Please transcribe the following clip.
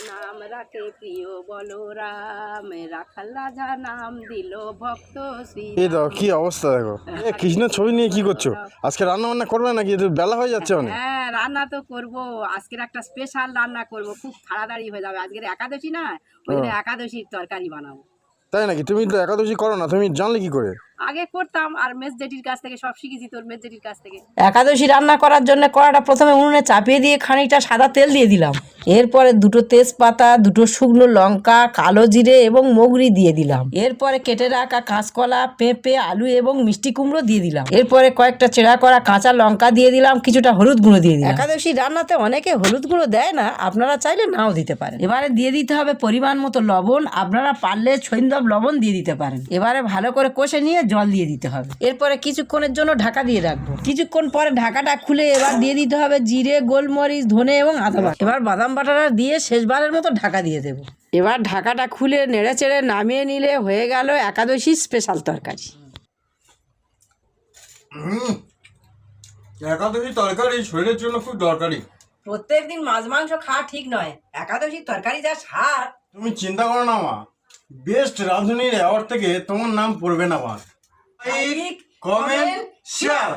নাম রাখে প্রিয় বলরাম, রাখাল রাজা নাম দিল ভক্ত শ্রী। এই দেখো কি অবস্থা, দেখো কৃষ্ণের ছবি নিয়ে কি করছো? আজকে রান্না বান্না করবে নাকি? বেলা হয়ে যাচ্ছে অনেক। হ্যাঁ, রান্না তো করব। আজকের একটা স্পেশাল রান্না করব, খুব তাড়াতাড়ি হয়ে যাবে। আজকের একাদশী না, ওই জন্য একাদশীর তরকারি বানাবো। তাই নাকি? তুমি তো একাদশী করো না, তুমি জানলে কি করে? আগে করতাম, আর মেজ জেঠির কাছ থেকে সব শিখেছি, তোর মেজ জেঠির কাছ থেকে। একাদশী রান্না করার জন্য কড়াটা প্রথমে উনুনে চাপিয়ে দিয়ে খানিকটা সাদা তেল দিয়ে দিলাম। এরপরে দুটো তেজপাতা, দুটো শুকনো লঙ্কা, কালো জিরে এবং মগরি দিয়ে দিলাম। এরপরে কেটে রাখা কাঁচকলা, পেঁপে, আলু এবং মিষ্টি কুমড়ো দিয়ে দিলাম। এরপরে কয়েকটা চেরা করা কাঁচা লঙ্কা দিয়ে দিলাম, কিছুটা হলুদ গুঁড়ো দিয়ে দিলাম। একাদশী রান্নাতে অনেকে হলুদ গুঁড়ো দেয় না, আপনারা চাইলে নাও দিতে পারেন। এবারে দিয়ে দিতে হবে পরিমাণ মতো লবণ, আপনারা পারলে সৈন্দব লবণ দিয়ে দিতে পারেন। এবারে ভালো করে কষে নিয়ে জল দিয়ে দিতে হবে। এরপরে কিছুক্ষণের জন্য ঢাকা দিয়ে রাখবো। কিছুক্ষণ পরে ঢাকাটা খুলে এবার দিয়ে দিতে হবে জিরে, গোলমরিচ, ধনে এবং আদা বাটা। এবার বাদাম বাটাটা দিয়ে শেষবারের মতো ঢাকা দিয়ে দেবো। এবার ঢাকাটা খুলে নেড়ে চেড়ে নামিয়ে নিলে হয়ে গেল একাদশী স্পেশাল তরকারি। একাদশী তরকারি শরীরের জন্য খুব দরকারি। প্রত্যেকদিন মাছ মাংস খাওয়া ঠিক নয়, একাদশীর তরকারি যা স্বাদ। তুমি চিন্তা করো না মা, বেস্ট রাঁধুনির অ্যাওয়ার্ড থেকে তোমার নাম পড়বে না মা। Comment, share.